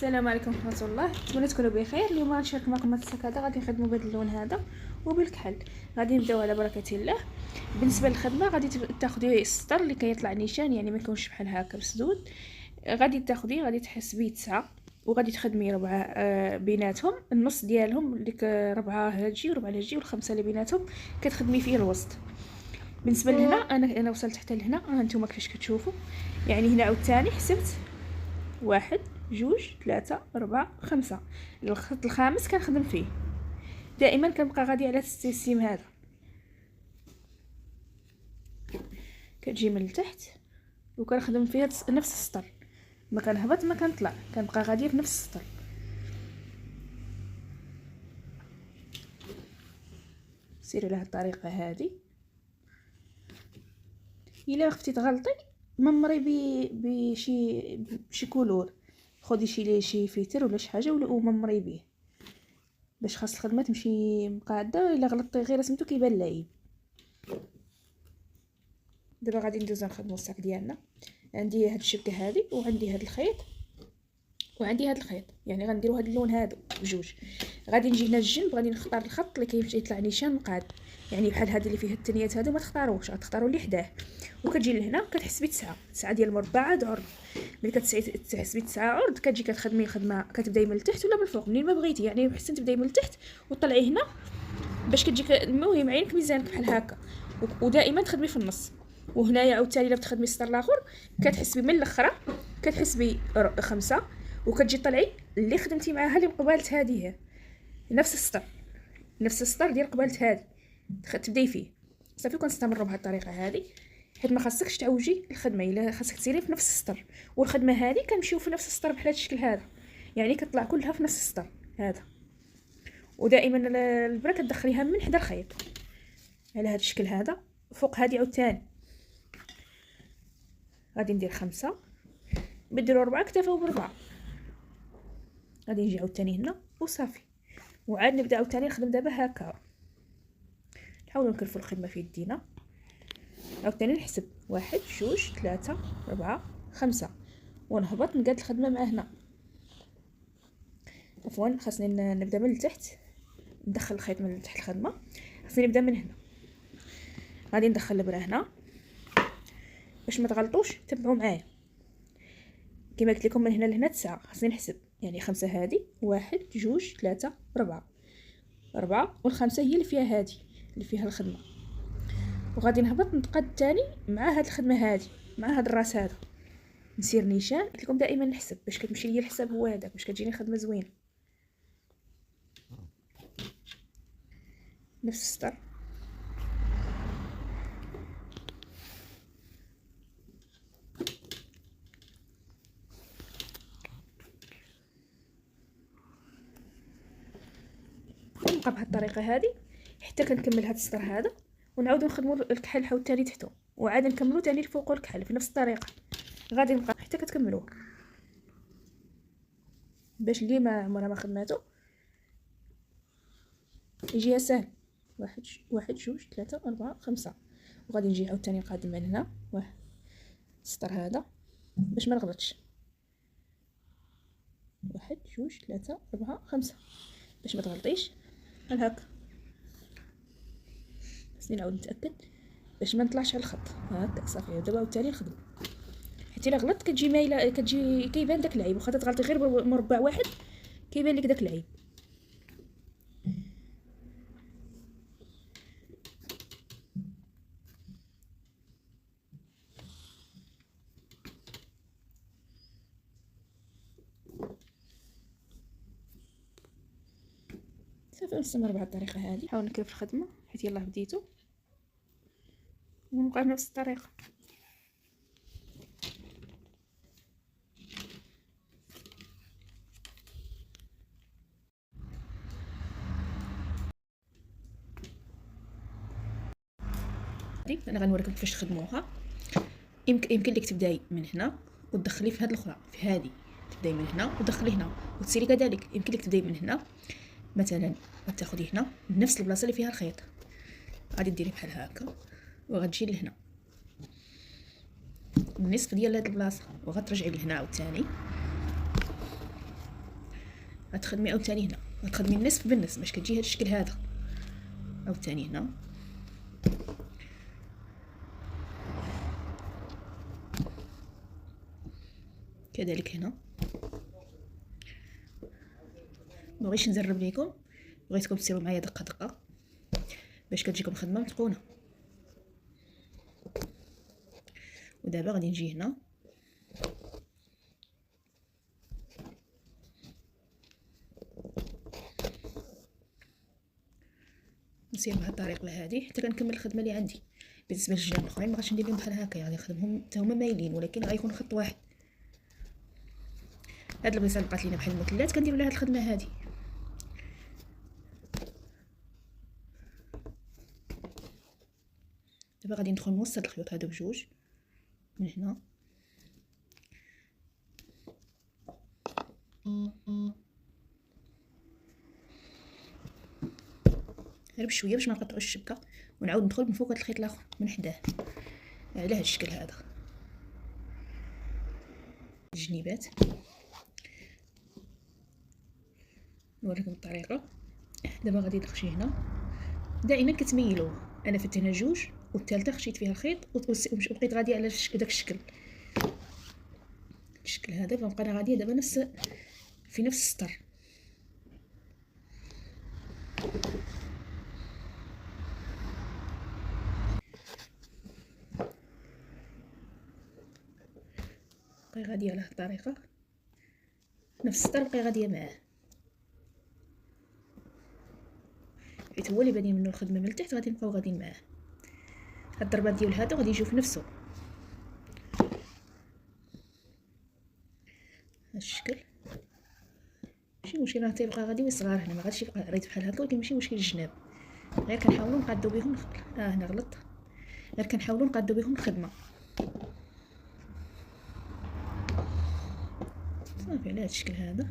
السلام عليكم ورحمه الله. نتمنى تكونوا بخير. اليوم غنشارك معكم هذا الساك هذا. غادي نخدموا بهذا اللون هذا وبالكحل. غادي نبداو على بركه الله. بالنسبه للخدمه غادي تاخذي السطر اللي كيطلع نيشان، يعني ما يكونش بحال هكا مسدود. غادي تاخذي، غادي تحسبي 9 وغادي تخدمي 4 بيناتهم. النص ديالهم ديك 4 هاجي و4 هاجي والخمسه اللي بيناتهم كتخدمي فيه الوسط. بالنسبه لهنا انا وصلت حتى لهنا. هانتوما كيفاش كتشوفوا، يعني هنا عاوتاني حسبت 1 2 3 4 5. الخط الخامس كنخدم فيه دائما، كنبقى غادي على السيستيم هذا. كتجي من التحت وكنخدم فيها نفس السطر، ما كنهبط ما كنطلع، كنبقى غاديه في نفس السطر. سيري على هذه الطريقه هذه. الا خفتي تغلطي ممري بشي كولور، خدي شي فيتر ولا شي حاجه وممري به باش خاص الخدمه تمشي مقاده. الا غلطتي غير سميتو كيبان العيب. دابا غادي ندوزو نخدمو الساك ديالنا. عندي هاد الشبكه هذه وعندي هاد الخيط وعندي هاد الخيط، يعني غنديرو هاد اللون هادو بجوج. غادي نجي هنا الجنب، غادي نختار الخط اللي كيمشي يطلع نيشان مقاد، يعني بحال هاد اللي فيه التنيات هادو ما تختاروش، غتختاروا اللي حداه. وكتجي لهنا كتحسبي 9 ديال المربع عاد عرض. ملي كتحسبي 9 عرض كتجي كتخدمي خدمه، كتبداي من التحت ولا من الفوق منين ما بغيتي، يعني حسن تبداي من التحت وطلعي هنا باش كتجيك. المهم عينك ميزانك بحال هكا، ودائما تخدمي في النص. وهنايا عاوتاني الا بتخدمي السطر الاخر كتحسبي من الاخره، كتحسبي 5 وكتجي طلعي اللي خدمتي معاها اللي مقبالت هذه، نفس السطر ديال قبالت هذه تبداي فيه صافي. كنستمروا بهذه الطريقه هذه حيت ما خاصكش تعوجي الخدمه، الا خاصك تسيري في نفس السطر. والخدمه هذه كنمشيو في نفس السطر بحال هذا الشكل هذا، يعني كتطلع كلها في نفس السطر هذا. ودائما البره كتدخليها من حدا الخيط على هذا الشكل هذا. فوق هذه عاوتاني غادي ندير 5، بديروا 4 اكتفوا ب4. غادي نجي عاوتاني هنا وصافي، وعاد نبدا عاوتاني نخدم دابا هكا. نحاولوا نكرفوا الخدمه في يدينا. عاوتاني نحسب 1 2 3 4 5 ونهبط نقاد الخدمه مع هنا. عفوا خاصني نبدا من التحت، ندخل الخيط من تحت الخدمه. خاصني نبدا من هنا، غادي ندخل الابره هنا باش ما تغلطوش. تبعوا معايا كما قلت لكم، من هنا لهنا 9 خاصني نحسب، يعني 5 هذه 1 2 3 4 والخمسه هي اللي فيها هذه اللي فيها الخدمه. وغادي نهبط نتقاد تاني مع هاد الخدمه هذه، مع هاد الراس هذا. نسير نيشان. قلت لكم دائما نحسب باش كتمشي ليا الحساب هو هذاك، باش كتجيني خدمه زوينه. نفس السطر نبقى بهاد الطريقه هذه حتى كنكمل هاد السطر هذا، ونعاودو نخدمو الكحل حاول تاني تحتو، وعاد نكملو تاني الفوق الكحل في نفس الطريقه. غادي نبقى حتى كتكملوه باش اللي ما عمرها ما خدماتو يجيها سهل. 1 2 3 4 5. وغادي نجي عاوتاني نقادم من هنا واحد السطر هذا باش ما نغلطش. 1 2 3 4 5 باش ما تغلطيش بحال هكا. خصني نعاود نتاكد باش ما نطلعش على الخط هكا صافي. دابا عاوتاني نخدم، حيت الا غلطت كتجي مايله، كتجي كيبان داك العيب. واخا تغلطي غير بمربع واحد كيبان لك داك العيب. صافي نستمر بهذه الطريقه هذه. نحاول نكرف الخدمه حيت يلاه بديتو، ونبقى بنفس الطريقه. انا غنوريكم كيفاش تخدموها. يمكن لك تبداي من هنا وتدخلي في هذه الاخرى، في هذه تبداي من هنا وتدخلي هنا وتسيري كذلك. يمكن لك تبداي من هنا مثلا غتاخدي هنا نفس البلاصه اللي فيها الخيط، غادي ديري بحال هكا وغتجي لهنا النصف ديال هاد البلاصه، وغترجعي لهنا عاوتاني غتخدمي عاوتاني هنا، غتخدمي النصف بالنصف باش كتجي هاد الشكل هذا. عاوتاني هنا كذلك هنا. مبغيتش نزرب ليكم، بغيتكم تسيروا معايا دقه دقه باش كتجيكم خدمه متقونه. ودابا غادي نجي هنا نسير بهاد الطريقه هذه حتى كنكمل الخدمه اللي عندي. بالنسبه للجناب الاخرين ما غاديش ندير لهم بحال هكا، يعني نخدمهم حتى هما مايلين، ولكن غيكون خط واحد. هاد البيصه اللي بقات لينا بحال المثلثات كنديروا لها هاد الخدمه هذه. دابا غادي ندخل نوصل الخيوط هادو بجوج من هنا، غير بشويه باش ما نقطعوش الشبكه، ونعاود ندخل من فوق هاد الخيط الاخر من حداه على هاد الشكل هذا الجنيبات. نوريكم الطريقه. دابا غادي تخشي هنا، دائما كتميلوه. انا فت هنا جوج والثالثه خشيت فيها الخيط وبقيت غاديه على داك الشكل هذا. فنبقى انا غاديه دابا في نفس السطر. بقي غاديه على هاد الطريقه نفس السطر، بقي غاديه معاه حيت هو اللي بادين منه الخدمه من التحت، غادي نبقاو غاديين معاه. هاد الضربات ديال هادو غادي يجيو في نفسه هاد الشكل. ماشي مشكل، راه تيبقى غادي ويصغر هنا، ما غاديش يبقى عريض بحال هكا، ولكن ماشي مشكل الجناب. غير كنحاولوا نقادو بهم هنا غلط، غير كنحاولوا نقادو بهم الخدمه صافي على هاد الشكل هذا.